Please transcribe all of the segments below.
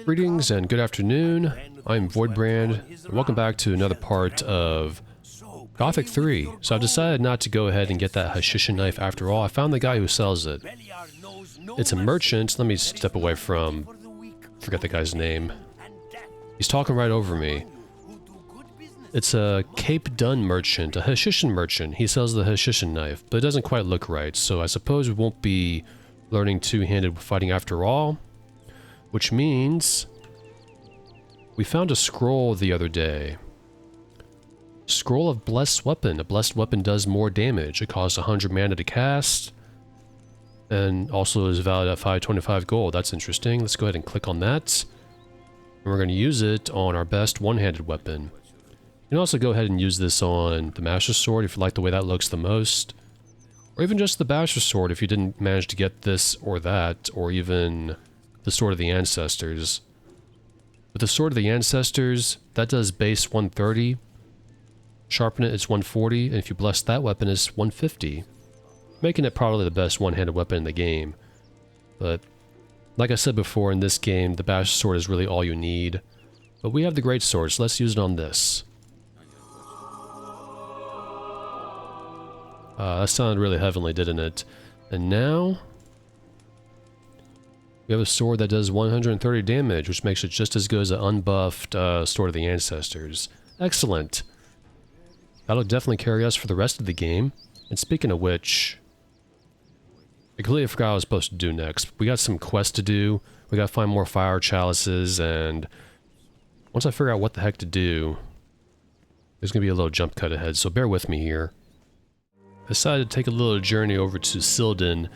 Greetings and good afternoon. I'm Voidbrand, and welcome back to another part of Gothic 3. So I've decided not to go ahead and get that Hashishin knife after all. I found the guy who sells it. It's a merchant. Let me step away from... forget the guy's name. He's talking right over me. It's a Cape Dun merchant, a Hashishin merchant. He sells the Hashishin knife, but it doesn't quite look right, so I suppose we won't be learning two-handed fighting after all. Which means... we found a scroll the other day. Scroll of Blessed Weapon. A Blessed Weapon does more damage. It costs 100 mana to cast. And also is valued at 525 gold. That's interesting. Let's go ahead and click on that. And we're going to use it on our best one-handed weapon. You can also go ahead and use this on the Master Sword if you like the way that looks the most. Or even just the Master Sword if you didn't manage to get this or that. Or even the Sword of the Ancestors. With the Sword of the Ancestors, that does base 130. Sharpen it, it's 140. And if you bless that weapon, it's 150. Making it probably the best one-handed weapon in the game. But, like I said before, in this game, the Master Sword is really all you need. But we have the Great Sword, so let's use it on this. That sounded really heavenly, didn't it? And now... we have a sword that does 130 damage, which makes it just as good as an unbuffed Sword of the Ancestors. Excellent! That'll definitely carry us for the rest of the game. And speaking of which... I completely forgot what I was supposed to do next. We got some quests to do. We gotta find more fire chalices, and... once I figure out what the heck to do... there's gonna be a little jump cut ahead, so bear with me here. I decided to take a little journey over to Silden.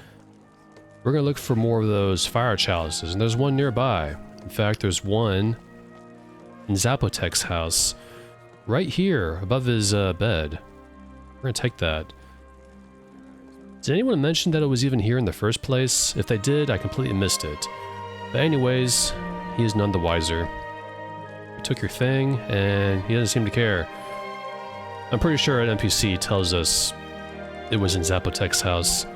We're going to look for more of those fire chalices, and there's one nearby. In fact, there's one in Zapotek's house, right here, above his bed. We're going to take that. Did anyone mention that it was even here in the first place? If they did, I completely missed it. But anyways, he is none the wiser. You took your thing, and he doesn't seem to care. I'm pretty sure an NPC tells us it was in Zapotek's house.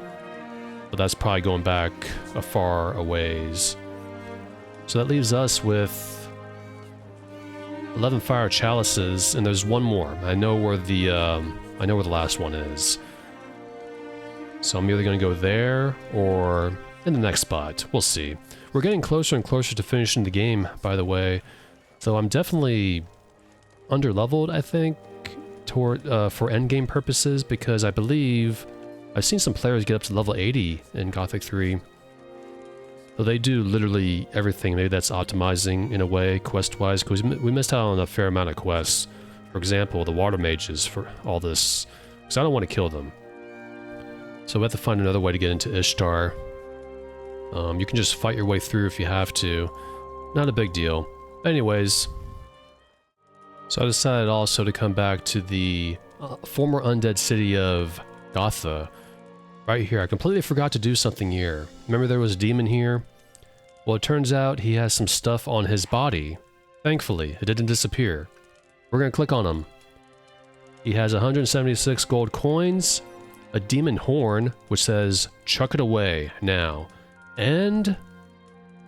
But that's probably going back a far a ways. So that leaves us with 11 fire chalices, and there's one more. I know where the last one is. So I'm either going to go there or in the next spot. We'll see. We're getting closer and closer to finishing the game, by the way. So I'm definitely underleveled, I think, toward for endgame purposes, because I believe I've seen some players get up to level 80 in Gothic 3. So they do literally everything. Maybe that's optimizing in a way, quest-wise, because we missed out on a fair amount of quests. For example, the water mages for all this, because I don't want to kill them. So we have to find another way to get into Ishtar. You can just fight your way through if you have to. Not a big deal. Anyways, so I decided also to come back to the former undead city of Gotha. Right here. I completely forgot to do something here. Remember there was a demon here? Well, it turns out he has some stuff on his body. Thankfully, it didn't disappear. We're going to click on him. He has 176 gold coins, a demon horn, which says, chuck it away now, and a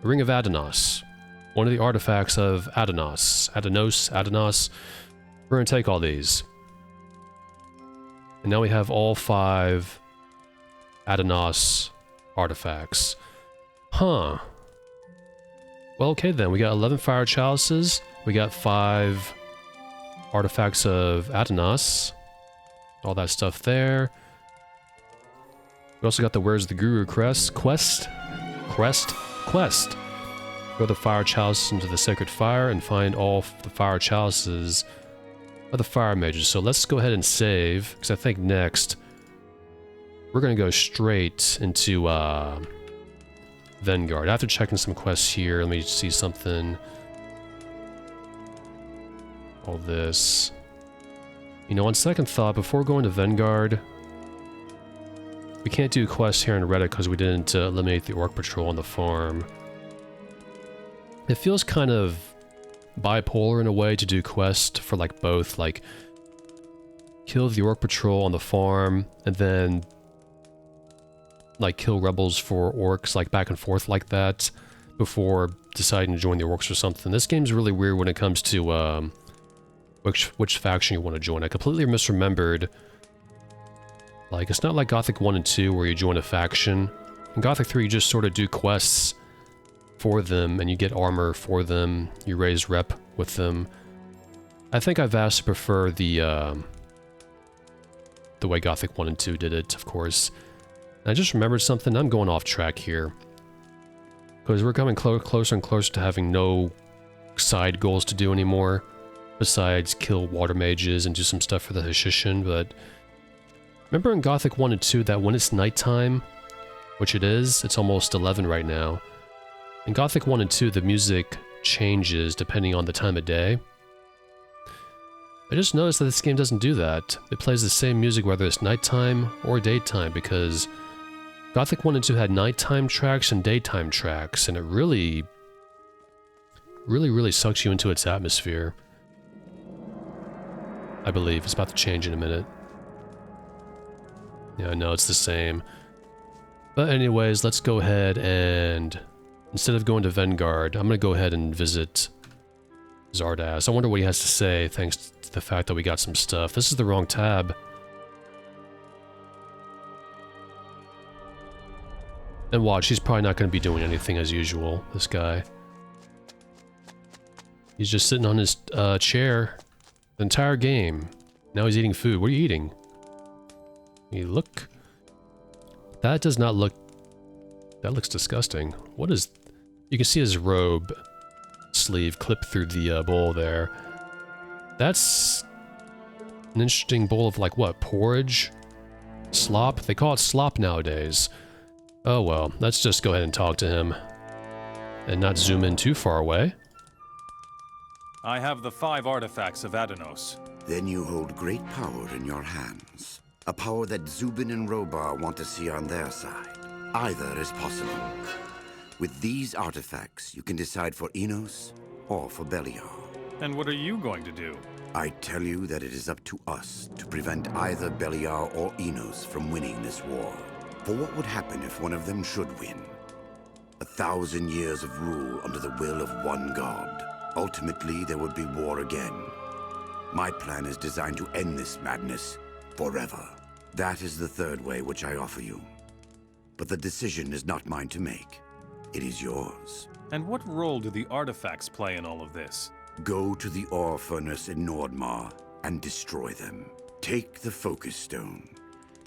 ring of Adanos. One of the artifacts of Adanos. Adanos. We're going to take all these. And now we have all 5 Adanos artifacts. Huh. Well, okay then. We got 11 fire chalices. We got 5 artifacts of Adanos. All that stuff there. We also got the Where's the Guru quest. Go the fire chalices into the sacred fire and find all the fire chalices of the fire mages. So let's go ahead and save, because I think next we're going to go straight into Vengard. After checking some quests here, let me see something. All this. You know, on second thought, before going to Vengard, we can't do quests here on Reddit because we didn't eliminate the Orc Patrol on the farm. It feels kind of bipolar in a way to do quests for like both, like kill the Orc Patrol on the farm and then like kill rebels for orcs, like back and forth like that, before deciding to join the Orcs or something. This game's really weird when it comes to which faction you want to join. I completely misremembered. Like, it's not like Gothic 1 and 2 where you join a faction. In Gothic 3, you just sort of do quests for them, and you get armor for them. You raise rep with them. I think I vastly prefer the way Gothic 1 and 2 did it, of course. And I just remembered something. I'm going off track here. Because we're coming closer and closer to having no side goals to do anymore. Besides kill water mages and do some stuff for the Hashishun, but... Remember in Gothic 1 and 2 that when it's nighttime, which it is, it's almost 11 right now. In Gothic 1 and 2, the music changes depending on the time of day. I just noticed that this game doesn't do that. It plays the same music whether it's nighttime or daytime, because Gothic 1 and 2 had nighttime tracks and daytime tracks, and it really sucks you into its atmosphere. I believe. It's about to change in a minute. Yeah, I know, it's the same. But anyways, let's go ahead and... Instead of going to Vengard, I'm going to go ahead and visit Zardas. I wonder what he has to say, thanks to the fact that we got some stuff. This is the wrong tab. And watch, he's probably not going to be doing anything as usual, this guy. He's just sitting on his chair the entire game. Now he's eating food. What are you eating? You look... That does not look... That looks disgusting. What is... You can see his robe sleeve clip through the bowl there. That's an interesting bowl of, like, what? Porridge? Slop? They call it slop nowadays. Oh well, let's just go ahead and talk to him. And not zoom in too far away. I have the 5 artifacts of Adanos. Then you hold great power in your hands. A power that Zubin and Robar want to see on their side. Either is possible. With these artifacts, you can decide for Enos or for Beliar. And what are you going to do? I tell you that it is up to us to prevent either Beliar or Enos from winning this war. For what would happen if one of them should win? 1,000 years of rule under the will of one god. Ultimately, there would be war again. My plan is designed to end this madness forever. That is the third way which I offer you. But the decision is not mine to make. It is yours. And what role do the artifacts play in all of this? Go to the ore furnace in Nordmar and destroy them. Take the focus stone.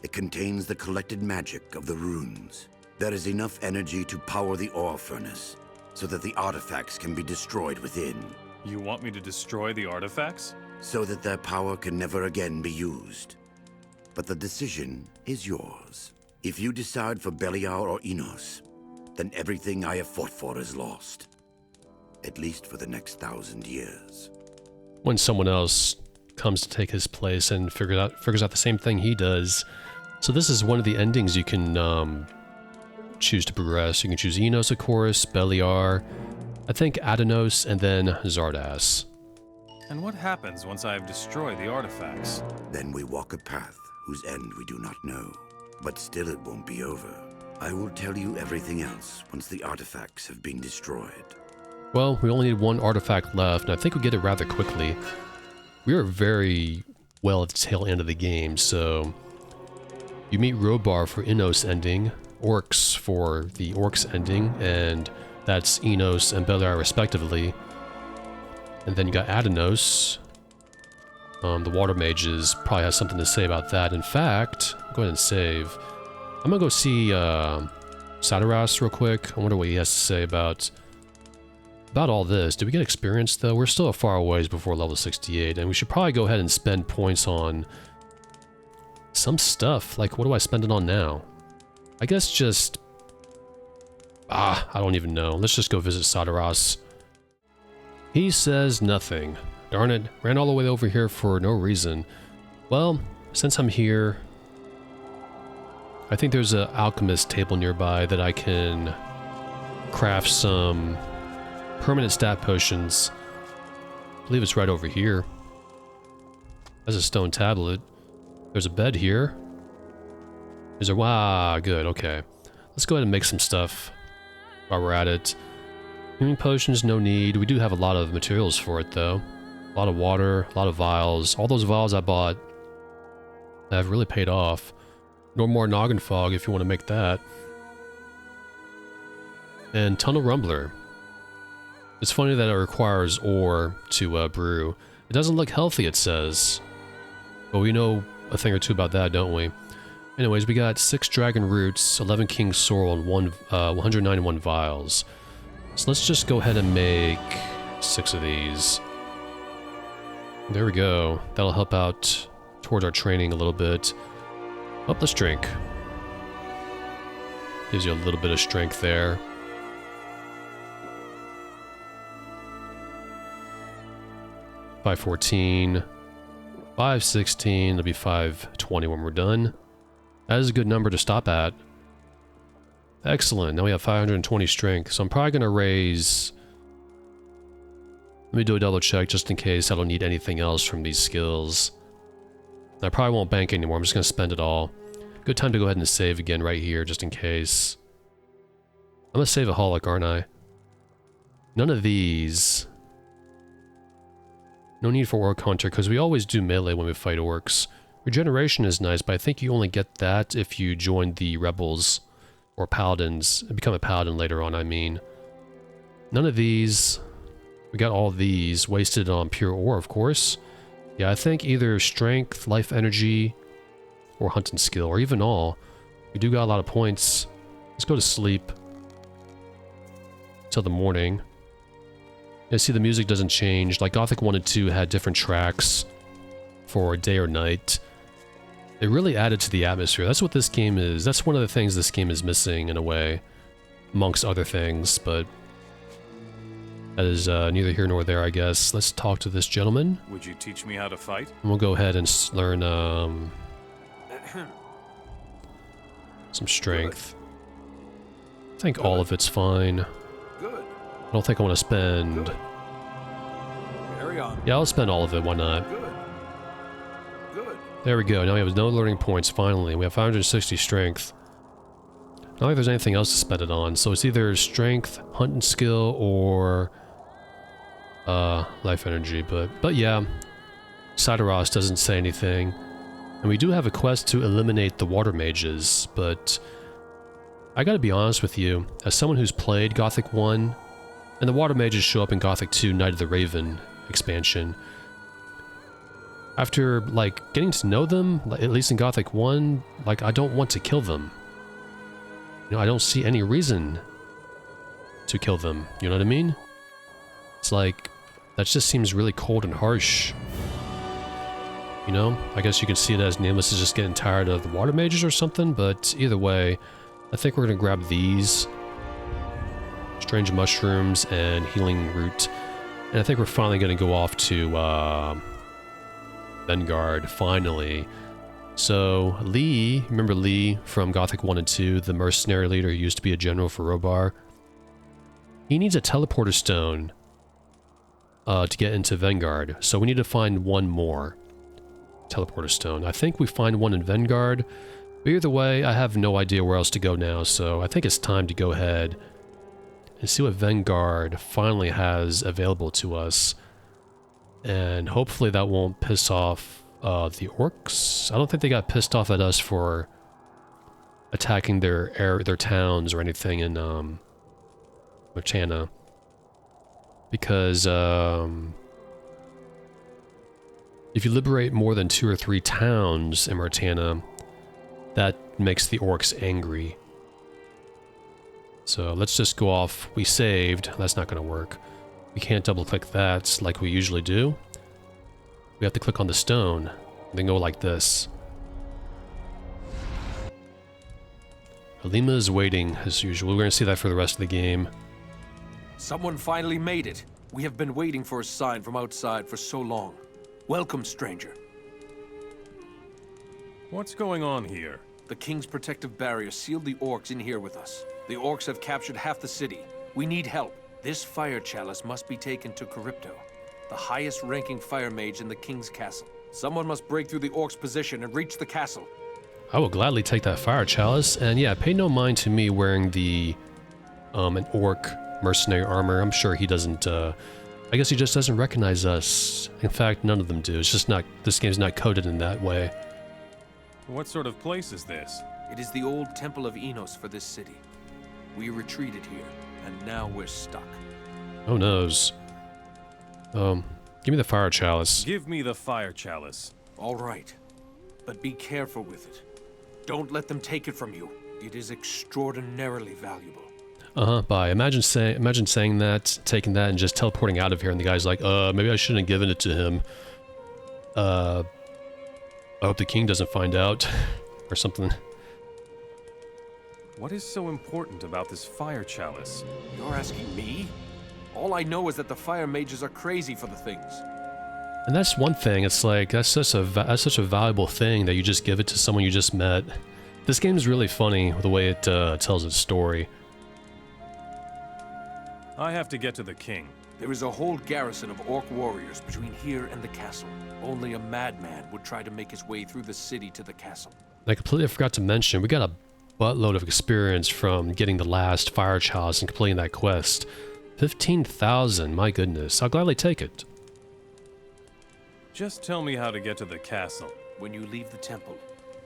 It contains the collected magic of the runes. There is enough energy to power the ore furnace, so that the artifacts can be destroyed within. You want me to destroy the artifacts? So that their power can never again be used. But the decision is yours. If you decide for Beliar or Enos, then everything I have fought for is lost. At least for the next 1,000 years. When someone else comes to take his place and figures out the same thing he does. So this is one of the endings you can choose to progress. You can choose Enos, of course, Beliar, I think Adanos, and then Zardas. And what happens once I have destroyed the artifacts? Then we walk a path whose end we do not know. But still it won't be over. I will tell you everything else once the artifacts have been destroyed. Well, we only need one artifact left, and I think we get it rather quickly. We are very well at the tail end of the game, so... You meet Robar for Enos ending, Orcs for the Orcs ending, and that's Enos and Beliar respectively. And then you got Adanos. The Water Mages probably has something to say about that. In fact, go ahead and save. I'm gonna go see Sadaras real quick. I wonder what he has to say about all this. Did we get experience though? We're still a far ways before level 68, and we should probably go ahead and spend points on some stuff. Like, what do I spend it on now? I guess just... I don't even know. Let's just go visit Sadaras. He says nothing. Darn it, ran all the way over here for no reason. Well, since I'm here, I think there's an alchemist table nearby that I can craft some permanent stat potions. I believe it's right over here. There's a stone tablet. There's a bed here. Is there... good, okay. Let's go ahead and make some stuff while we're at it. Healing potions, no need. We do have a lot of materials for it, though. A lot of water, a lot of vials. All those vials I bought have really paid off. No more Noggin Fog if you want to make that. And Tunnel Rumbler. It's funny that it requires ore to brew. It doesn't look healthy, it says. But we know a thing or two about that, don't we? Anyways, we got 6 Dragon Roots, 11 King Sorrel, and 191 vials. So let's just go ahead and make 6 of these. There we go. That'll help out towards our training a little bit. Oh, let's drink. Gives you a little bit of strength there. $514, $516, it'll be $520 when we're done. That is a good number to stop at. Excellent, now we have 520 strength, so I'm probably going to raise... Let me do a double check just in case I don't need anything else from these skills. I probably won't bank anymore, I'm just going to spend it all. Good time to go ahead and save again right here, just in case. I'm going to save a holic, aren't I? None of these... No need for Orc Hunter, because we always do melee when we fight orcs. Regeneration is nice, but I think you only get that if you join the rebels, or paladins, and become a paladin later on, I mean. None of these. We got all these, wasted on pure ore, of course. Yeah, I think either strength, life energy, or hunting skill, or even all. We do got a lot of points. Let's go to sleep. Till the morning. Yeah, see, the music doesn't change. Like Gothic 1 and 2 had different tracks for day or night. It really added to the atmosphere. That's what this game is. That's one of the things this game is missing in a way, amongst other things, but that is neither here nor there, I guess. Let's talk to this gentleman. Would you teach me how to fight? And we'll go ahead and learn some strength. I think all of it's fine. Good. I don't think I want to spend... Good. Carry on. Yeah, I'll spend all of it, why not? Good. Good. There we go, now we have no learning points, finally. We have 560 strength. Not like there's anything else to spend it on, so it's either strength, hunting skill, or... life energy, but yeah. Sideros doesn't say anything. And we do have a quest to eliminate the water mages, but... I gotta be honest with you, as someone who's played Gothic 1, and the water mages show up in Gothic 2 Night of the Raven expansion. After, like, getting to know them, at least in Gothic 1, like, I don't want to kill them. You know, I don't see any reason to kill them, you know what I mean? It's like, that just seems really cold and harsh. You know? I guess you could see it as Nameless is just getting tired of the water mages or something, but either way, I think we're gonna grab these. Strange mushrooms and healing root. And I think we're finally gonna go off to Vengard, finally. So Lee, remember Lee from Gothic 1 and 2, the mercenary leader who used to be a general for Robar? He needs a teleporter stone to get into Vengard. So we need to find one more teleporter stone. I think we find one in Vengard. But either way, I have no idea where else to go now, so I think it's time to go ahead and see what Vengard finally has available to us. And hopefully that won't piss off the orcs. I don't think they got pissed off at us for attacking their towns or anything in Montana. Because if you liberate more than 2 or 3 towns in Montana, that makes the orcs angry. So let's just go off. We saved. That's not going to work. We can't double click that like we usually do. We have to click on the stone, and then go like this. Halima is waiting, as usual. We're going to see that for the rest of the game. Someone finally made it. We have been waiting for a sign from outside for so long. Welcome, stranger. What's going on here? The King's protective barrier sealed the orcs in here with us. The orcs have captured half the city. We need help. This fire chalice must be taken to Charybdo, the highest-ranking fire mage in the King's castle. Someone must break through the orcs' position and reach the castle. I will gladly take that fire chalice, and yeah, pay no mind to me wearing the an orc mercenary armor. I'm sure he doesn't, I guess he just doesn't recognize us. In fact, none of them do. It's just not, this game's not coded in that way. What sort of place is this? It is the old Temple of Enos for this city. We retreated here, and now we're stuck. Oh noes. Give me the fire chalice. Give me the fire chalice. All right, but be careful with it. Don't let them take it from you. It is extraordinarily valuable. Bye. Imagine saying that, taking that, and just teleporting out of here, and the guy's like, maybe I shouldn't have given it to him. I hope the king doesn't find out, or something. What is so important about this fire chalice? You're asking me? All I know is that the fire mages are crazy for the things. And that's one thing. It's like that's such a valuable thing that you just give it to someone you just met. This game is really funny the way it tells its story. I have to get to the king. There is a whole garrison of orc warriors between here and the castle. Only a madman would try to make his way through the city to the castle. I completely forgot to mention, we got a buttload of experience from getting the last fire chalice and completing that quest. 15,000, my goodness. I'll gladly take it. Just tell me how to get to the castle. When you leave the temple,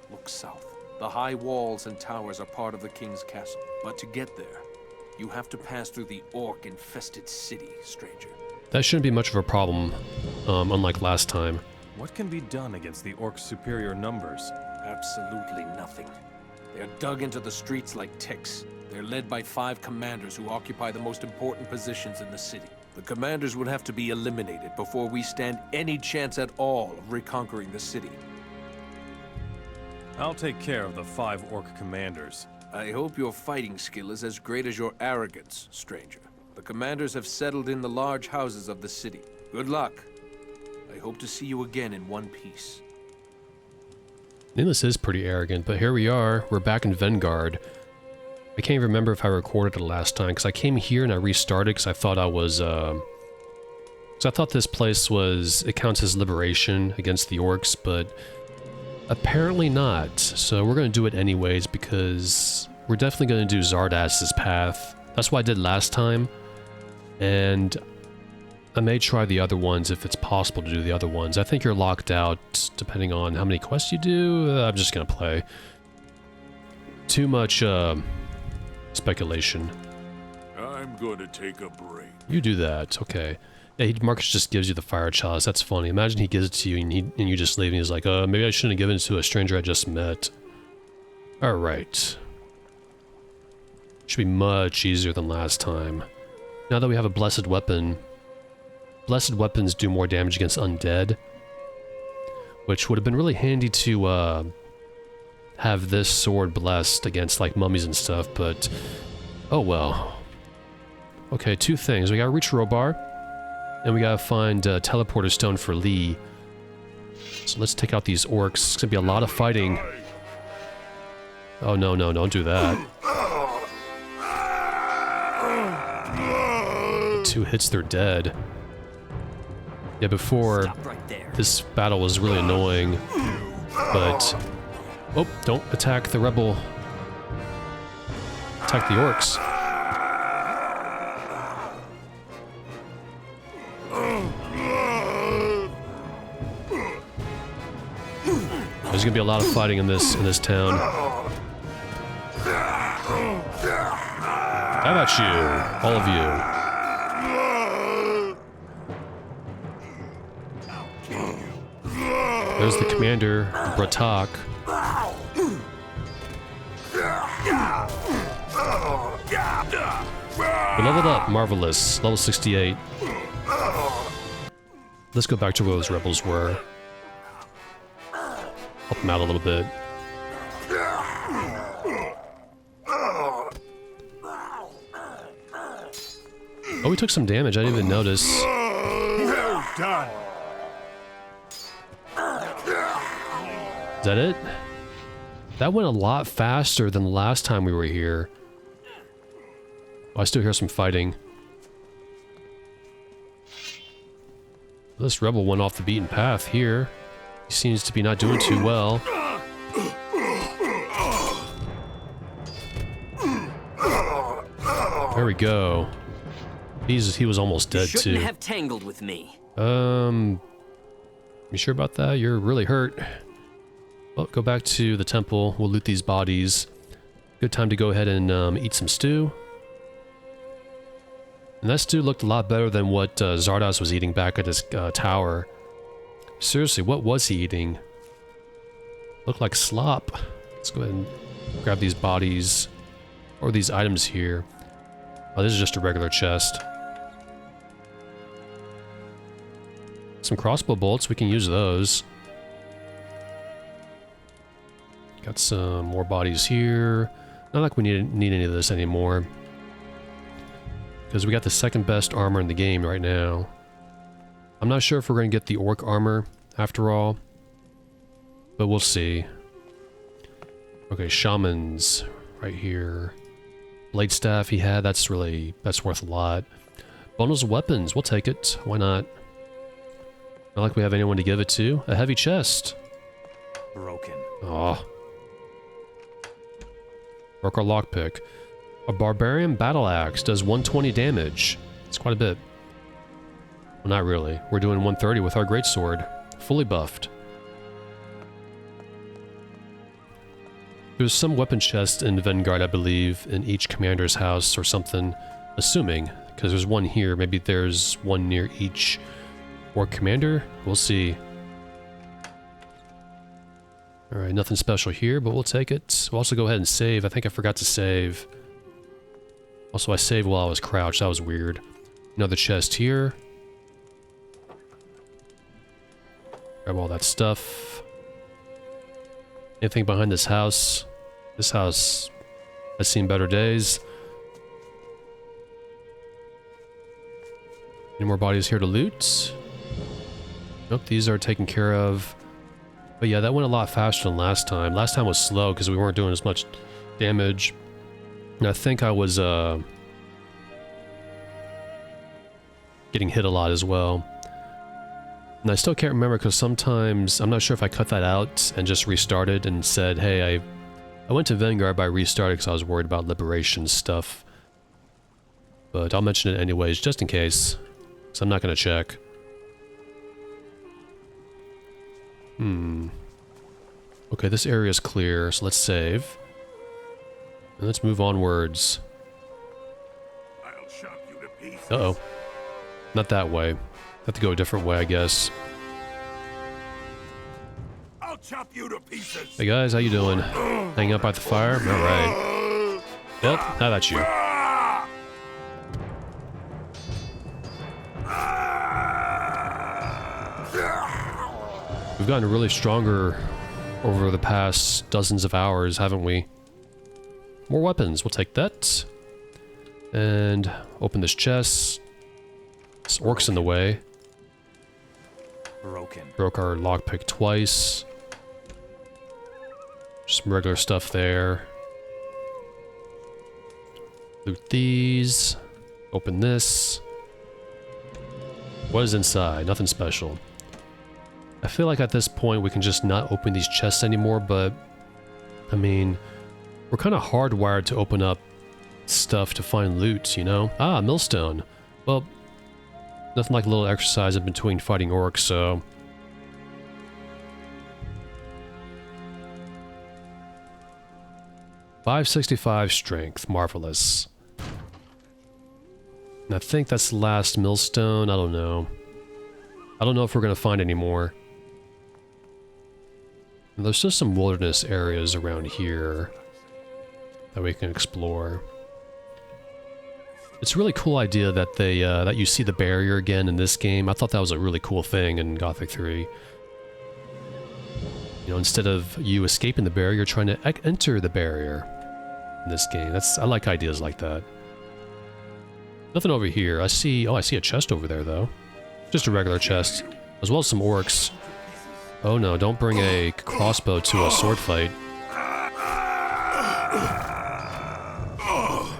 look south. The high walls and towers are part of the king's castle. But to get there, you have to pass through the orc-infested city, stranger. That shouldn't be much of a problem, unlike last time. What can be done against the orcs' superior numbers? Absolutely nothing. They're dug into the streets like ticks. They're led by 5 commanders who occupy the most important positions in the city. The commanders would have to be eliminated before we stand any chance at all of reconquering the city. I'll take care of the 5 orc commanders. I hope your fighting skill is as great as your arrogance, stranger. The commanders have settled in the large houses of the city. Good luck. I hope to see you again in one piece. This is pretty arrogant, but here we are. We're back in Vengard. I can't even remember if I recorded it last time, because I came here and I restarted because I thought I was, because I thought this place was, it counts as liberation against the orcs, but apparently not. So we're going to do it anyways, because we're definitely going to do Zardas's path. That's what I did last time, and I may try the other ones if it's possible to do the other ones. I think you're locked out depending on how many quests you do. I'm just going to play. Too much, speculation. I'm gonna take a break. You do that, okay. Yeah, Marcus just gives you the fire chalice. That's funny. Imagine he gives it to you and you just leave and he's like, maybe I shouldn't have given it to a stranger I just met. Alright. Should be much easier than last time. Now that we have a blessed weapon, blessed weapons do more damage against undead, which would have been really handy to, have this sword blessed against like mummies and stuff, but oh well. Okay, 2 things. We gotta reach Robar, and we gotta find teleporter stone for Lee. So let's take out these orcs. It's gonna be a lot of fighting. Oh no, no, don't do that. 2 hits, they're dead. Yeah, before this battle was really annoying, but oh, don't attack the rebel. Attack the orcs. There's gonna be a lot of fighting in this town. How about you? All of you. There's the commander, Bratak. We leveled up, marvelous. Level 68. Let's go back to where those rebels were. Help them out a little bit. Oh, we took some damage. I didn't even notice. Well done. Is that it? That went a lot faster than the last time we were here. Oh, I still hear some fighting. This rebel went off the beaten path here. He seems to be not doing too well. There we go. He was almost You dead shouldn't too. have tangled with me. You sure about that? You're really hurt. Well, go back to the temple. We'll loot these bodies. Good time to go ahead and eat some stew. And that stew looked a lot better than what Zardos was eating back at his tower. Seriously, what was he eating? Looked like slop. Let's go ahead and grab these bodies. Or these items here. Oh, this is just a regular chest. Some crossbow bolts, we can use those. Got some more bodies here. Not like we need any of this anymore. Because we got the second best armor in the game right now. I'm not sure if we're going to get the orc armor after all. But we'll see. Okay, shamans right here. Blade staff he had, that's worth a lot. Bundles of weapons, we'll take it. Why not? Not like we have anyone to give it to. A heavy chest. Broken. Aw. Work our lockpick. A barbarian battle axe does 120 damage. It's quite a bit. Well, not really. We're doing 130 with our greatsword. Fully buffed. There's some weapon chests in Vengard, I believe, in each commander's house or something. Assuming, because there's one here. Maybe there's one near each orc commander. We'll see. Alright, nothing special here, but we'll take it. We'll also go ahead and save. I think I forgot to save. Also, I saved while I was crouched. That was weird. Another chest here. Grab all that stuff. Anything behind this house? This house has seen better days. Any more bodies here to loot? Nope, these are taken care of. But yeah, that went a lot faster than last time. Last time was slow because we weren't doing as much damage. And I think I was getting hit a lot as well. And I still can't remember because sometimes, I'm not sure if I cut that out and just restarted and said, hey, I went to Vengard by restarting because I was worried about liberation stuff. But I'll mention it anyways, just in case. So I'm not going to check. Okay, this area is clear, so let's save. And let's move onwards. I'll chop you to pieces. Uh-oh. Not that way. Have to go a different way, I guess. I'll chop you to pieces. Hey guys, how you doing? Hanging out by the fire? Alright. Yep, now that's you. We've gotten really stronger over the past dozens of hours, haven't we? More weapons, we'll take that. And open this chest. This orc's in the way. Broken. Broke our lockpick twice. Some regular stuff there. Loot these. Open this. What is inside? Nothing special. I feel like at this point we can just not open these chests anymore, but I mean, we're kind of hardwired to open up stuff to find loot, you know? Ah, millstone. Well, nothing like a little exercise in between fighting orcs, so... .565 strength, marvelous. And I think that's the last millstone, I don't know. I don't know if we're gonna find any more. And there's just some wilderness areas around here that we can explore. It's a really cool idea that they that you see the barrier again in this game. I thought that was a really cool thing in Gothic 3. You know, instead of you escaping the barrier, you're trying to enter the barrier in this game. I like ideas like that. Nothing over here. I see a chest over there though. Just a regular chest, as well as some orcs. Oh no, don't bring a crossbow to a sword fight.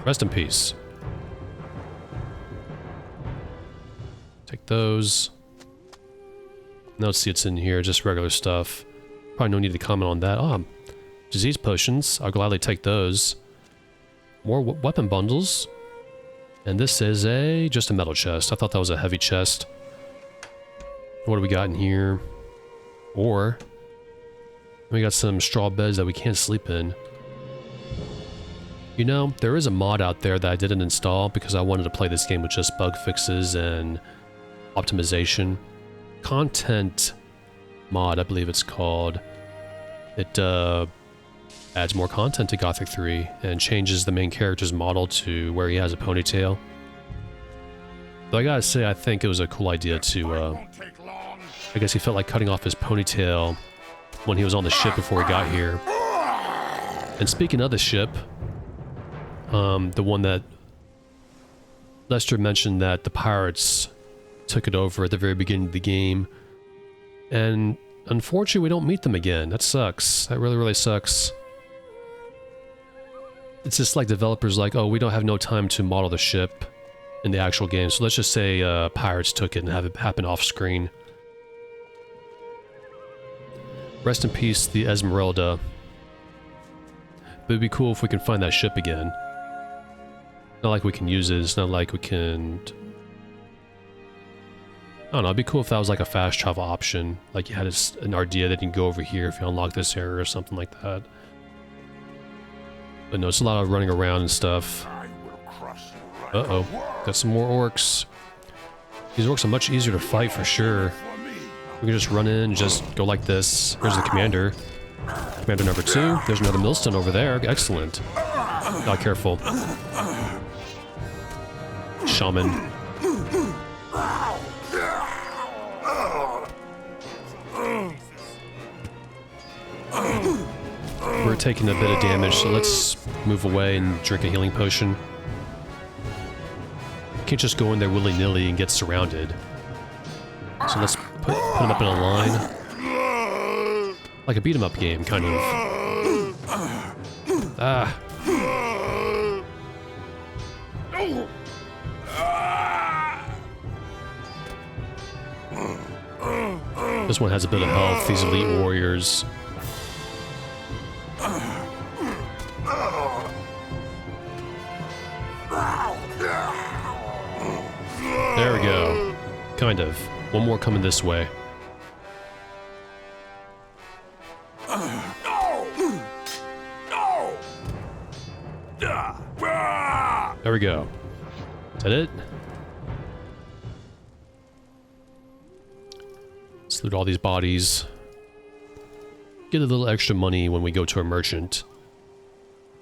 Rest in peace. Take those. Now let's see what's in here, just regular stuff. Probably no need to comment on that. Oh, disease potions. I'll gladly take those. More weapon bundles. And this is just a metal chest. I thought that was a heavy chest. What do we got in here? Or we got some straw beds that we can't sleep in. You know, there is a mod out there that I didn't install because I wanted to play this game with just bug fixes and optimization. Content mod, I believe it's called. It adds more content to Gothic 3 and changes the main character's model to where he has a ponytail. Though I gotta say, I think it was a cool idea to, I guess he felt like cutting off his ponytail when he was on the ship before he got here. And speaking of the ship, the one that Lester mentioned that the pirates took it over at the very beginning of the game. And unfortunately, we don't meet them again. That sucks. That really, really sucks. It's just like developers like, oh, we don't have no time to model the ship in the actual game, so let's just say pirates took it and have it happen off screen. Rest in peace, the Esmeralda. But it'd be cool if we can find that ship again. Not like we can use it, it's not like we can... I don't know, it'd be cool if that was like a fast travel option. Like you had an idea that you can go over here if you unlock this area or something like that. But no, it's a lot of running around and stuff. Uh-oh, got some more orcs. These orcs are much easier to fight for sure. We can just run in and just go like this. Here's the commander. Commander number 2. There's another millstone over there. Excellent. Not careful. Shaman. We're taking a bit of damage, so let's move away and drink a healing potion. Can't just go in there willy-nilly and get surrounded. So let's put them up in a line. Like a beat-em-up game, kind of. Ah. This one has a bit of health, these elite warriors. There we go. Kind of. One more coming this way. There we go. Is that it? Let's loot all these bodies. Get a little extra money when we go to a merchant.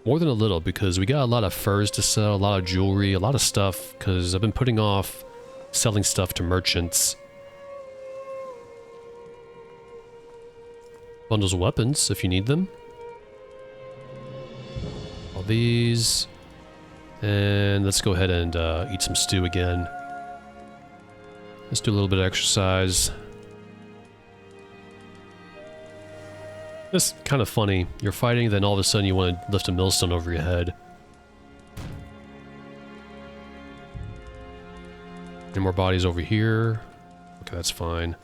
More than a little, because we got a lot of furs to sell, a lot of jewelry, a lot of stuff, because I've been putting off selling stuff to merchants. Bundles of weapons, if you need them. All these. And let's go ahead and eat some stew again. Let's do a little bit of exercise. It's kind of funny. You're fighting, then all of a sudden you want to lift a millstone over your head. Any more bodies over here? Okay, that's fine.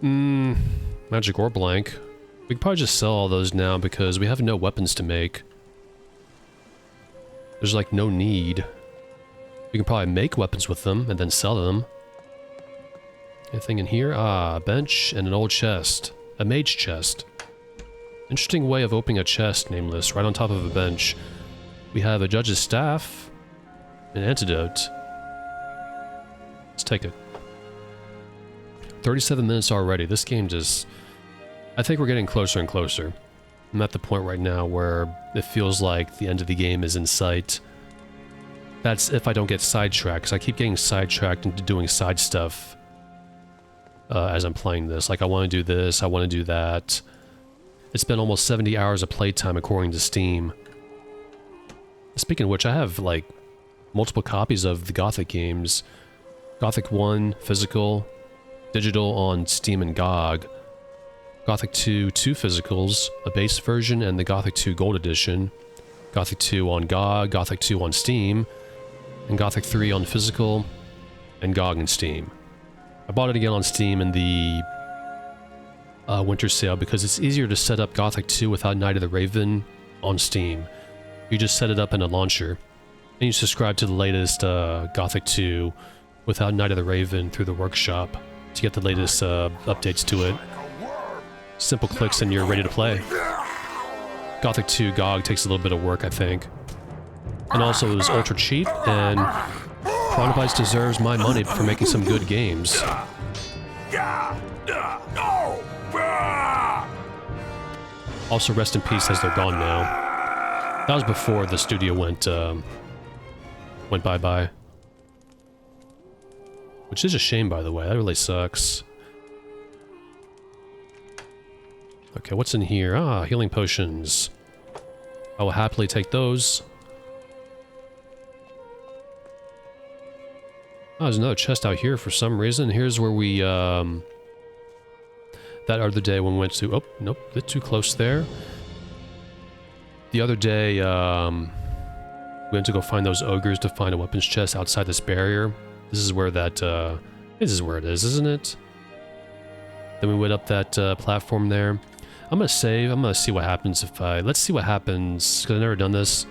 Magic or blank. We can probably just sell all those now because we have no weapons to make. There's like no need. We can probably make weapons with them and then sell them. Anything in here? Ah, a bench and an old chest. A mage chest. Interesting way of opening a chest, Nameless, right on top of a bench. We have a judge's staff, an antidote. Let's take it. 37 minutes already. This game just... I think we're getting closer and closer. I'm at the point right now where it feels like the end of the game is in sight. That's if I don't get sidetracked, because I keep getting sidetracked into doing side stuff as I'm playing this. Like, I want to do this, I want to do that. It's been almost 70 hours of playtime according to Steam. Speaking of which, I have, like, multiple copies of the Gothic games. Gothic 1, physical, digital on Steam and GOG. Gothic 2, 2 physicals, a base version, and the Gothic 2 Gold Edition. Gothic 2 on GOG, Gothic 2 on Steam, and Gothic 3 on physical, and GOG and Steam. I bought it again on Steam in the winter sale because it's easier to set up Gothic 2 without Night of the Raven on Steam. You just set it up in a launcher, and you subscribe to the latest Gothic 2 without Night of the Raven through the workshop to get the latest updates to it. Simple clicks and you're ready to play. Gothic 2 GOG takes a little bit of work, I think. And also it was ultra cheap, and Chronobytes deserves my money for making some good games. Also, rest in peace as they're gone now. That was before the studio went bye-bye. Which is a shame, by the way. That really sucks. Okay, what's in here? Ah, healing potions. I will happily take those. Oh, there's another chest out here for some reason. Here's where we, that other day when we went to... Oh, nope, a bit too close there. The other day, we went to go find those ogres to find a weapons chest outside this barrier. This is where that, this is where it is, isn't it? Then we went up that platform there. I'm gonna save. I'm gonna see what happens if I... Let's see what happens, because I've never done this.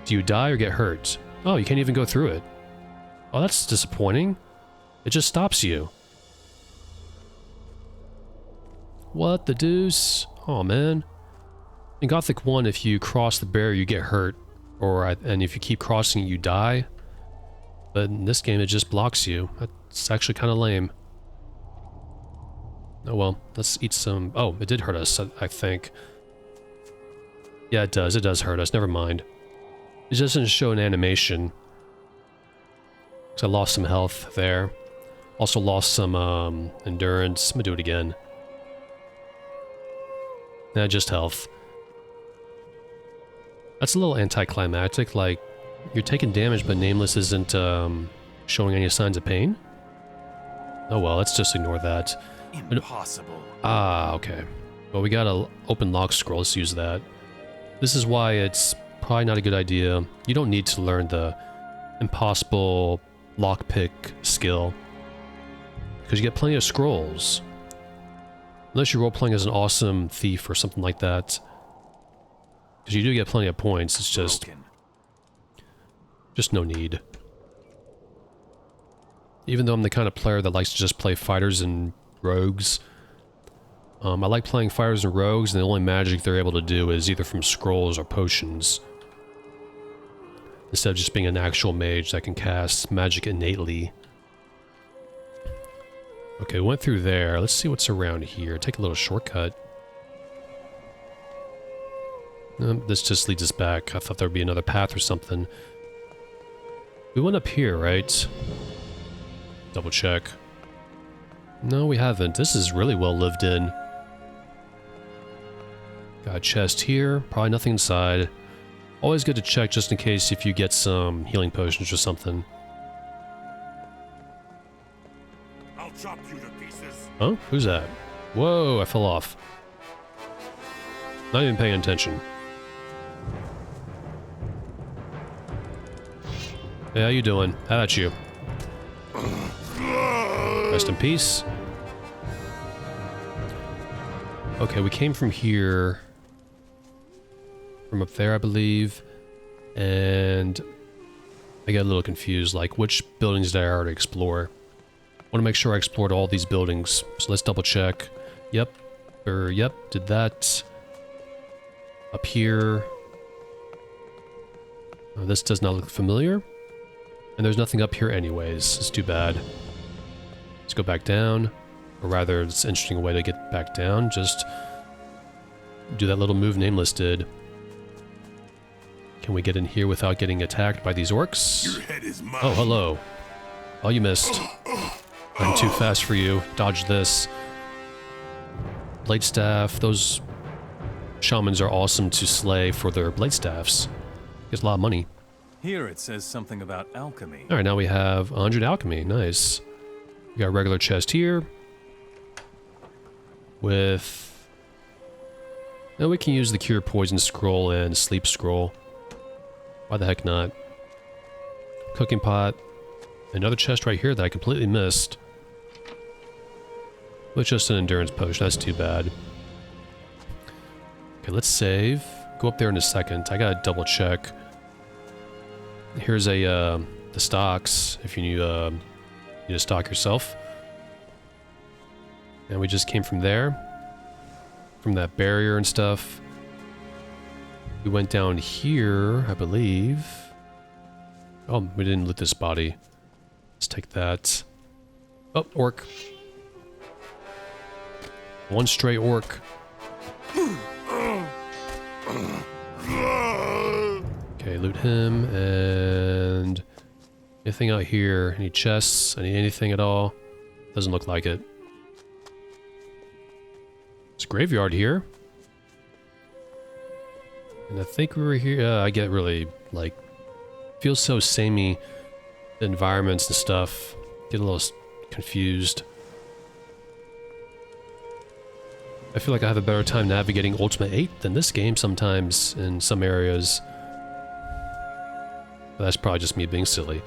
Do you die or get hurt? Oh, you can't even go through it. Oh, that's disappointing. It just stops you. What the deuce? Oh, man. In Gothic 1, if you cross the barrier, you get hurt. And if you keep crossing, you die. But in this game, it just blocks you. That's actually kind of lame. Oh well, let's eat some... Oh, it did hurt us, I think. Yeah, it does. It does hurt us. Never mind. It doesn't show an animation. So I lost some health there. Also lost some endurance. I'm gonna do it again. Nah, just health. That's a little anticlimactic. Like, you're taking damage, but Nameless isn't showing any signs of pain? Oh well, let's just ignore that. Impossible. Ah, okay. Well, we got an open lock scroll. Let's use that. This is why it's probably not a good idea. You don't need to learn the impossible lockpick skill, because you get plenty of scrolls. Unless you're role-playing as an awesome thief or something like that. Because you do get plenty of points, it's just no need. Even though I'm the kind of player that likes to just play fighters and rogues. I like playing fighters and rogues, and the only magic they're able to do is either from scrolls or potions. Instead of just being an actual mage that can cast magic innately. Okay, we went through there. Let's see what's around here. Take a little shortcut. This just leads us back. I thought there would be another path or something. We went up here, right? Double check. No, we haven't. This is really well lived in. Got a chest here. Probably nothing inside. Always good to check just in case if you get some healing potions or something. I'll chop you to pieces. Oh, who's that? Whoa, I fell off. Not even paying attention. Hey, how you doing? How about you? Rest in peace. Okay, we came from here. From up there, I believe. And I got a little confused, like which buildings did I already explore? I want to make sure I explored all these buildings. So let's double check. Yep. Yep, did that. Up here. Oh, this does not look familiar. And there's nothing up here anyways. It's too bad. Let's go back down. Or rather, it's an interesting way to get back down. Just do that little move Nameless did. Can we get in here without getting attacked by these orcs? Your head is mine. Oh, hello. Oh, you missed. I'm too fast for you. Dodge this. Blade staff. Those shamans are awesome to slay for their blade staffs. Gets a lot of money. Here it says something about alchemy. Alright, now we have 100 alchemy. Nice. We got a regular chest here. With... Now we can use the Cure Poison Scroll and Sleep Scroll. Why the heck not? Cooking pot. Another chest right here that I completely missed. With just an endurance potion, that's too bad. Okay, let's save. go up there in a second. I gotta double check. Here's the stocks, if you need to stock yourself. And we just came from there. From that barrier and stuff. We went down here, I believe. Oh, we didn't loot this body. Let's take that. Oh, orc. One stray orc. Okay, loot him, and... anything out here? Any chests? Anything at all? Doesn't look like it. There's a graveyard here. And I think we were here... I get really, like... feels so samey. The environments and stuff. Get a little confused. I feel like I have a better time navigating Ultimate 8 than this game sometimes in some areas. But that's probably just me being silly.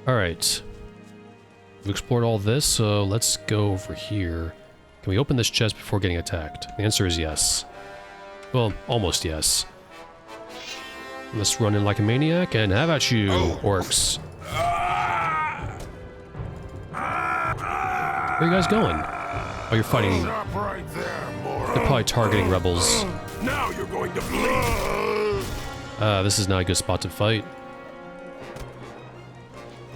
Alright. We've explored all this, so let's go over here. Can we open this chest before getting attacked? The answer is yes. Well, almost yes. Let's run in like a maniac and have at you, orcs. Where are you guys going? Oh, you're fighting. Stop right there, moron. They're probably targeting rebels. Now you're going to bleed. This is not a good spot to fight.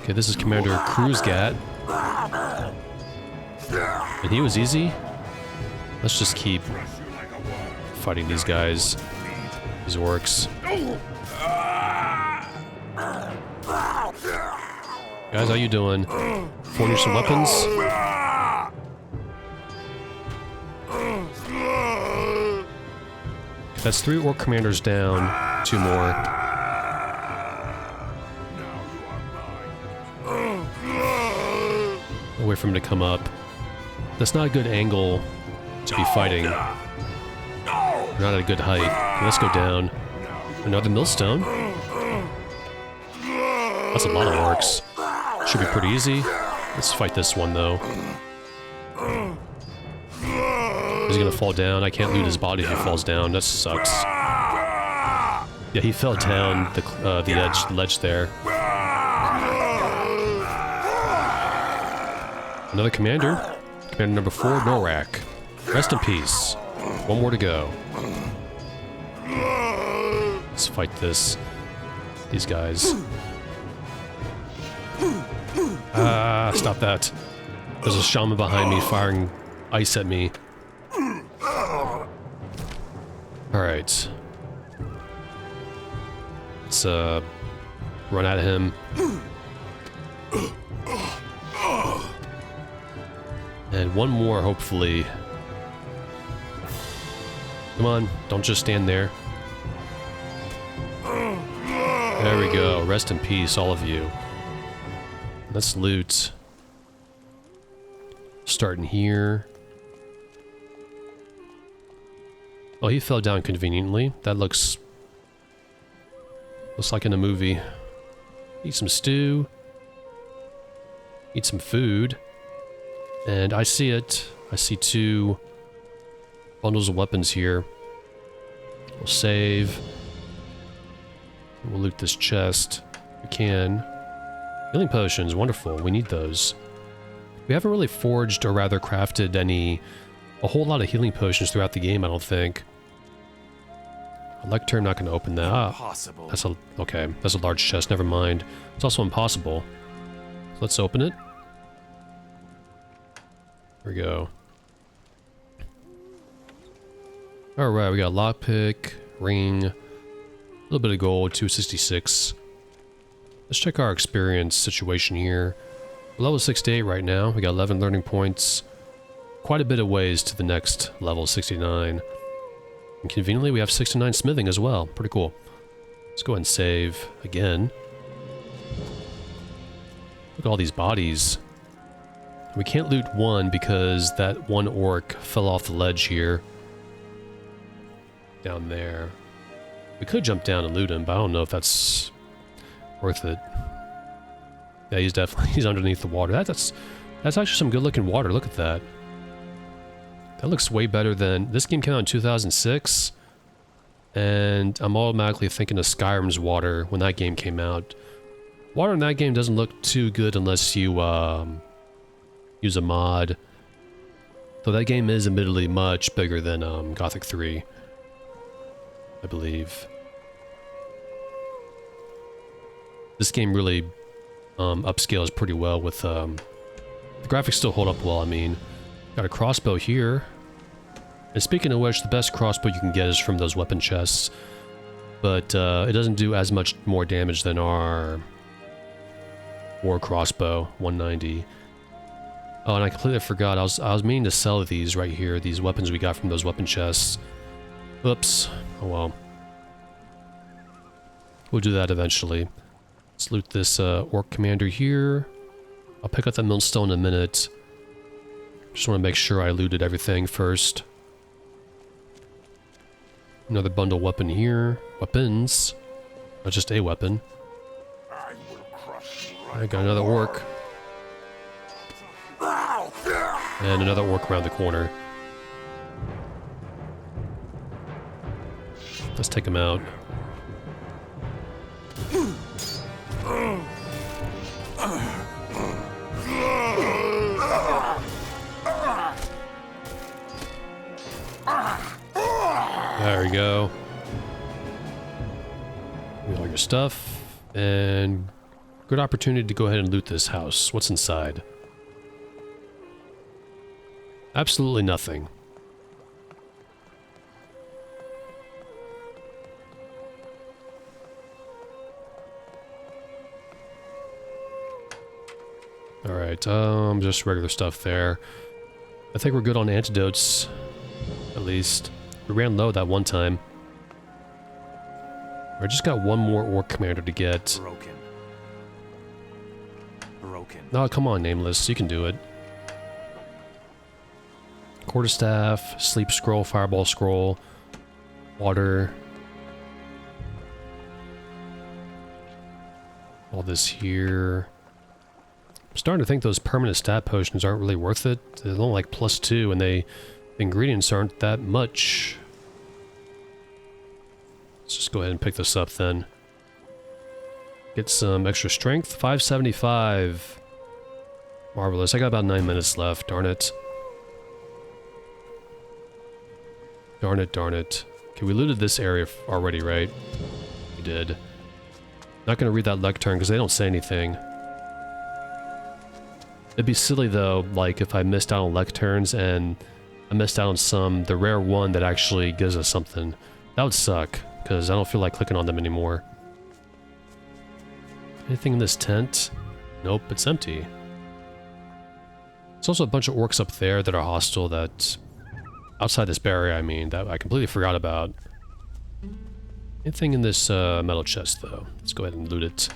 Okay, this is Commander Cruzgat. And he was easy. Let's just keep fighting these guys. These orcs. Guys, how you doing? Forge some weapons? That's 3 orc commanders down. 2 more. Wait for him to come up. That's not a good angle to be fighting. We're not at a good height. Okay, let's go down. Another millstone. That's a lot of orcs. Should be pretty easy. Let's fight this one though. Is he gonna fall down? I can't loot his body if he falls down. That sucks. Yeah, he fell down the ledge there. Another commander. Commander number 4, Norak. Rest in peace. 1 more to go. Let's fight these guys. Ah, stop that. There's a shaman behind me firing ice at me. Alright. Let's run at him. And 1 more, hopefully. Come on, don't just stand there. There we go. Rest in peace, all of you. Let's loot. Starting here. Oh, he fell down conveniently. That looks like in a movie. Eat some stew. Eat some food. And I see it. I see 2 bundles of weapons here. We'll save. We'll loot this chest. We can. Healing potions, wonderful. We need those. We haven't really forged, or rather crafted a whole lot of healing potions throughout the game, I don't think. A lectern, not going to open that up. Impossible. Okay, that's a large chest, never mind. It's also impossible. So let's open it. There we go. Alright, we got lockpick, ring, a little bit of gold, 266. Let's check our experience situation here. We're level 68 right now. We got 11 learning points. Quite a bit of ways to the next level, 69. And conveniently, we have 69 smithing as well. Pretty cool. Let's go ahead and save again. Look at all these bodies. We can't loot 1 because that 1 orc fell off the ledge here. Down there. We could jump down and loot him, but I don't know if that's worth it. Yeah, he's underneath the water. That's actually some good looking water. Look at that. That looks way better than... This game came out in 2006. and I'm automatically thinking of Skyrim's water when that game came out. Water in that game doesn't look too good unless you use a mod. Though that game is admittedly much bigger than Gothic 3, I believe. This game really upscales pretty well with the graphics still hold up well. I mean, got a crossbow here. And speaking of which, the best crossbow you can get is from those weapon chests, but it doesn't do as much more damage than our war crossbow, 190. Oh, and I completely forgot. I was meaning to sell these right here, these weapons we got from those weapon chests. Oops. Oh well. We'll do that eventually. Let's loot this orc commander here. I'll pick up that millstone in a minute. Just want to make sure I looted everything first. Another bundle weapon here. Weapons. Not just a weapon. I will crush you I got another orc. And another orc around the corner. Let's take him out. There we go. Give me all your stuff. And good opportunity to go ahead and loot this house. What's inside? Absolutely nothing. Alright, just regular stuff there. I think we're good on antidotes, at least. We ran low that one time. I just got one more orc commander to get. Broken. Oh, come on, Nameless, you can do it. Quarterstaff, sleep scroll, fireball scroll, water. All this here. I'm starting to think those permanent stat potions aren't really worth it. They're only like +2 and the ingredients aren't that much. Let's just go ahead and pick this up then. Get some extra strength, 575. Marvelous, I got about 9 minutes left, darn it. Darn it, darn it. Okay, we looted this area already, right? We did. Not gonna read that lectern because they don't say anything. It'd be silly though, like if I missed out on lecterns and I missed out on the rare one that actually gives us something. That would suck, because I don't feel like clicking on them anymore. Anything in this tent? Nope, it's empty. There's also a bunch of orcs up there that are hostile that... outside this barrier, I mean, that I completely forgot about. Anything in this metal chest, though? Let's go ahead and loot it.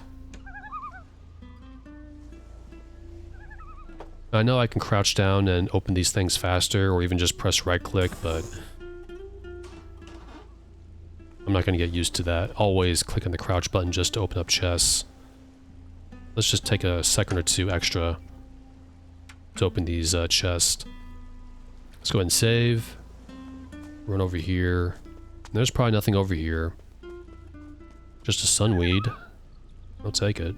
I know I can crouch down and open these things faster, or even just press right-click, but... I'm not going to get used to that. Always clicking the crouch button just to open up chests. Let's just take a second or two extra to open these chests. Let's go ahead and save. Run over here. There's probably nothing over here. Just a sunweed. I'll take it.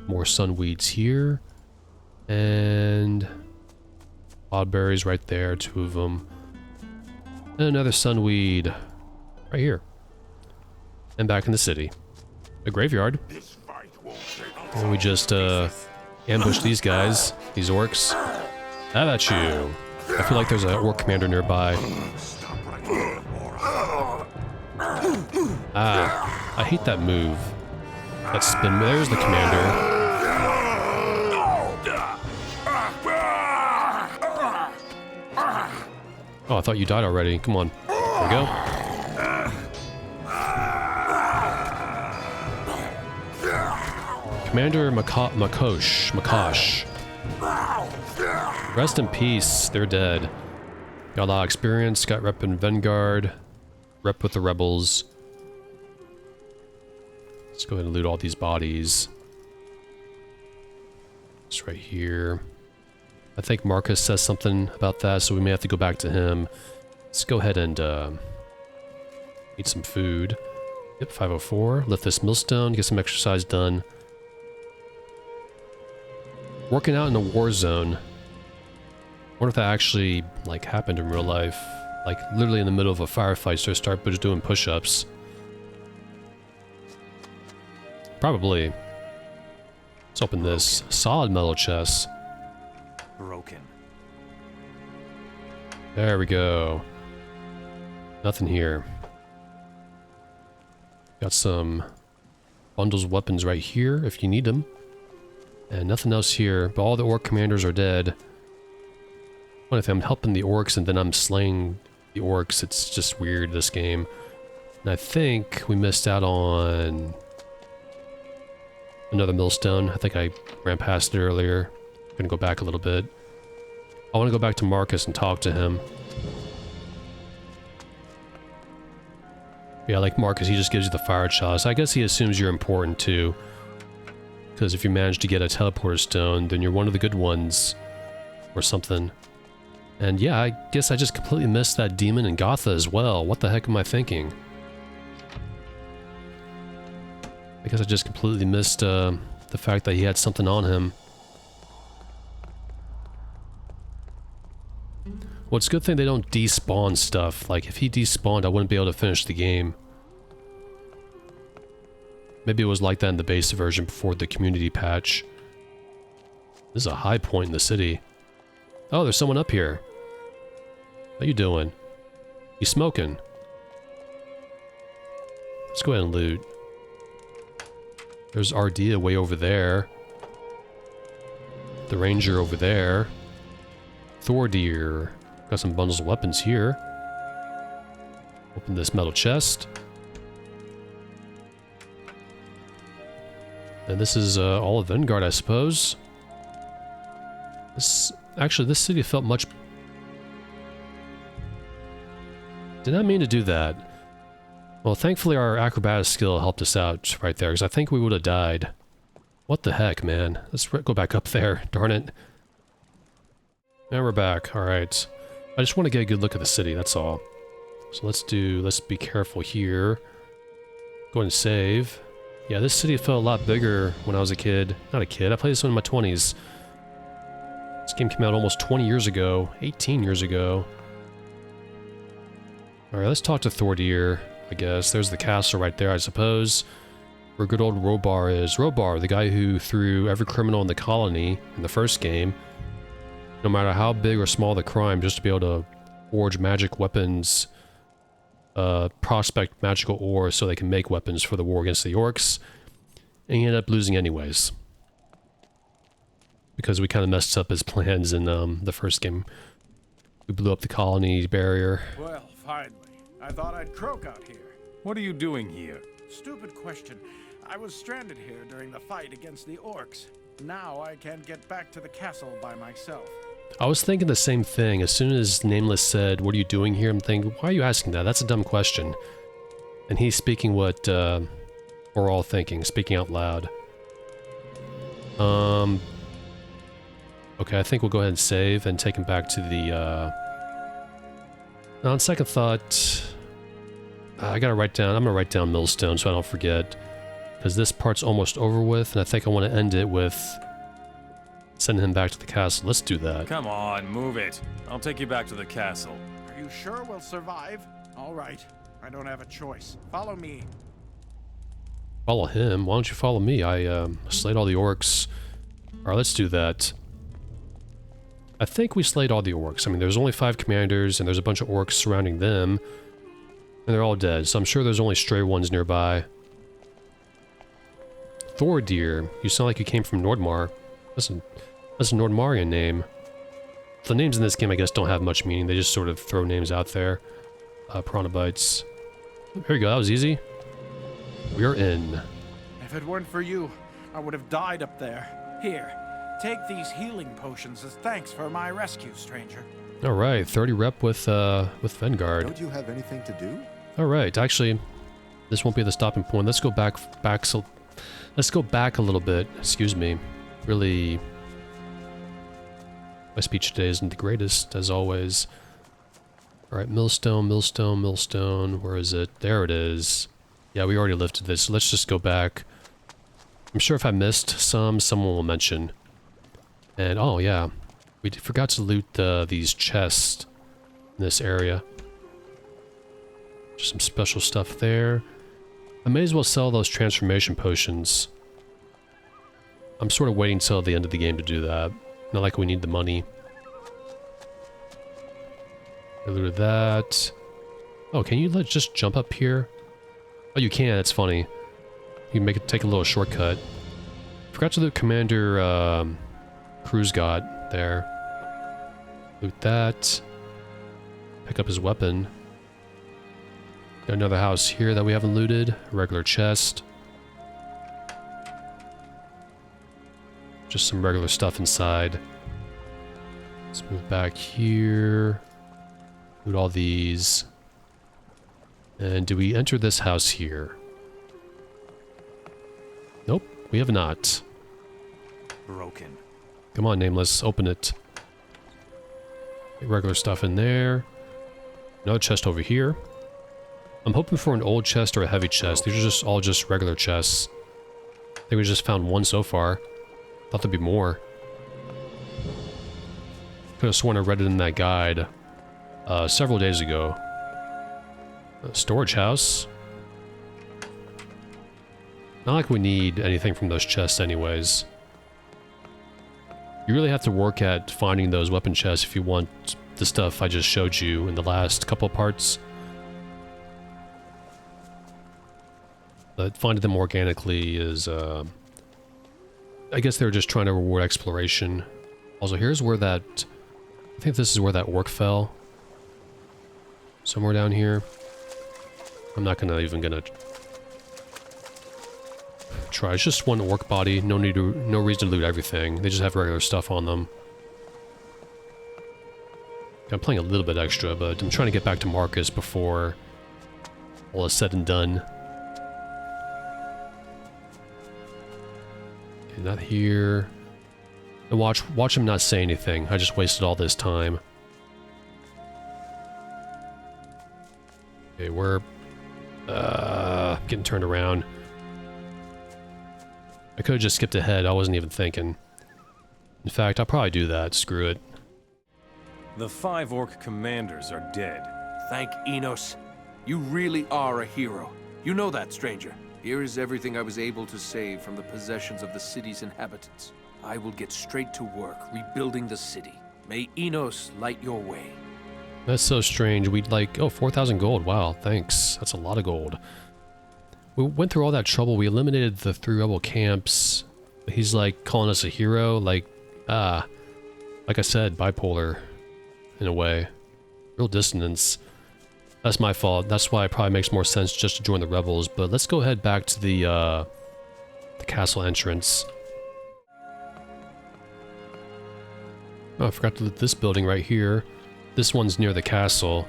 More sunweeds here. And... cloudberries right there, 2 of them. And another sunweed. Right here. And back in the city. A graveyard. And we just, ambush these guys. These orcs. How about you? I feel like there's an orc commander nearby. Ah, I hate that move. That spin. There's the commander. Oh, I thought you died already. Come on. There we go. Commander Makosh. Rest in peace. They're dead. Got a lot of experience. Got rep in Vengard. Rep with the rebels. Let's go ahead and loot all these bodies. It's right here. I think Marcus says something about that, so we may have to go back to him. Let's go ahead and eat some food. Yep, 504. Lift this millstone, get some exercise done. Working out in a war zone. What if that actually, like, happened in real life? Like, literally in the middle of a firefight, so start just doing push-ups. Probably. Let's open this. Solid metal chest. Broken. There we go. Nothing here. Got some bundles of weapons right here if you need them. And nothing else here, but all the orc commanders are dead. What if I'm helping the orcs and then I'm slaying the orcs? It's just weird, this game. And I think we missed out on another millstone. I think I ran past it earlier. I'm gonna go back a little bit. I want to go back to Marcus and talk to him. Yeah, like Marcus, he just gives you the fire chalice. I guess he assumes you're important too. Because if you manage to get a teleporter stone, then you're one of the good ones. Or something. And yeah, I guess I just completely missed that demon in Gotha as well. What the heck am I thinking? I guess I just completely missed the fact that he had something on him. Well, it's a good thing they don't despawn stuff. Like, if he despawned, I wouldn't be able to finish the game. Maybe it was like that in the base version before the community patch. This is a high point in the city. Oh, there's someone up here. How you doing? You smoking? Let's go ahead and loot. There's Ardea way over there. The ranger over there. Thordeer. Got some bundles of weapons here. Open this metal chest. And this is all of Vengard, I suppose. Actually, this city felt much... Did not mean to do that. Well, thankfully our acrobatics skill helped us out right there, because I think we would have died. What the heck, man? Let's go back up there, darn it. And we're back, alright. I just want to get a good look at the city, that's all. So let's be careful here. Go ahead and save. Yeah, this city felt a lot bigger when I was a kid. Not a kid, I played this one in my 20s. This game came out almost 20 years ago, 18 years ago. Alright, let's talk to Thordeer, I guess. There's the castle right there, I suppose. Where good old Robar is. Robar, the guy who threw every criminal in the colony in the first game. No matter how big or small the crime, just to be able to forge magic weapons, prospect magical ore so they can make weapons for the war against the orcs. And he ended up losing anyways. Because we kind of messed up his plans in the first game. We blew up the colony barrier. Well, finally. I thought I'd croak out here. What are you doing here? Stupid question. I was stranded here during the fight against the orcs. Now I can't get back to the castle by myself. I was thinking the same thing. As soon as Nameless said, "What are you doing here?" I'm thinking, why are you asking that? That's a dumb question. And he's speaking what we're all thinking, speaking out loud. Okay, I think we'll go ahead and save and take him back to the... Now, on second thought, I'm gonna write down Millstone so I don't forget. Because this part's almost over with, and I think I want to end it with sending him back to the castle. Let's do that. Come on, move it. I'll take you back to the castle. Are you sure we'll survive? All right. I don't have a choice. Follow me. Follow him? Why don't you follow me? I slayed all the orcs. Alright, let's do that. I think we slayed all the orcs. I mean, there's only 5 commanders, and there's a bunch of orcs surrounding them. And they're all dead, so I'm sure there's only stray ones nearby. Thordeer, you sound like you came from Nordmar. That's a Nordmarian name. The names in this game, I guess, don't have much meaning. They just sort of throw names out there. Piranha Bytes. Here you go, that was easy. We are in. If it weren't for you, I would have died up there. Here, take these healing potions as thanks for my rescue, stranger. Alright, 30 rep with Vengard. Don't you have anything to do? Alright, actually, this won't be the stopping point. Let's go back let's go back a little bit. Excuse me. Really, my speech today isn't the greatest, as always. Alright, millstone, millstone, millstone. Where is it? There it is. Yeah, we already lifted this, so let's just go back. I'm sure if I missed some, someone will mention. And, oh yeah, we forgot to loot these chests in this area. Just some special stuff there. I may as well sell those transformation potions. I'm sort of waiting till the end of the game to do that. Not like we need the money. I looted that. Oh, can you just jump up here? Oh, you can. That's funny. You can take a little shortcut. Forgot to loot Commander Cruz got there. Loot that. Pick up his weapon. Got another house here that we haven't looted. A regular chest. Just some regular stuff inside. Let's move back here. Loot all these. And do we enter this house here? Nope, we have not. Broken. Come on, Nameless, open it. Regular stuff in there. Another chest over here. I'm hoping for an old chest or a heavy chest. These are just all just regular chests. I think we just found one so far. Thought there'd be more. Could have sworn I read it in that guide several days ago. A storage house. Not like we need anything from those chests anyways. You really have to work at finding those weapon chests if you want the stuff I just showed you in the last couple parts. But finding them organically is, I guess they were just trying to reward exploration. Also, here's where that... I think this is where that orc fell. Somewhere down here. I'm not even gonna try. It's just one orc body. No reason to loot everything. They just have regular stuff on them. I'm playing a little bit extra, but I'm trying to get back to Marcus before all is said and done. Okay, not here. And watch him not say anything. I just wasted all this time. Okay, we're getting turned around. I could have just skipped ahead. I wasn't even thinking. In fact, I'll probably do that. Screw it. The 5 orc commanders are dead. Thank Enos. You really are a hero. You know that, stranger. Here is everything I was able to save from the possessions of the city's inhabitants. I will get straight to work rebuilding the city. May Enos light your way. That's so strange. We'd like... Oh, 4,000 gold. Wow, thanks. That's a lot of gold. We went through all that trouble. We eliminated the 3 rebel camps. He's like calling us a hero. Like I said, bipolar. In a way. Real dissonance. That's my fault. That's why it probably makes more sense just to join the rebels. But let's go head back to the castle entrance. Oh, I forgot to loot this building right here. This one's near the castle.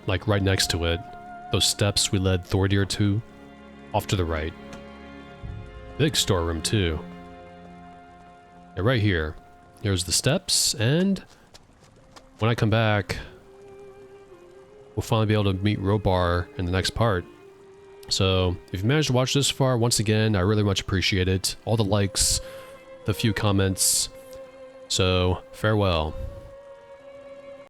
Like right next to it. Those steps we led Thordir to. Off to the right. Big storeroom too. Yeah, right here. Here's the steps, and when I come back, we'll finally be able to meet Robar in the next part. So, if you managed to watch this far, once again, I really much appreciate it. All the likes, the few comments. So, farewell.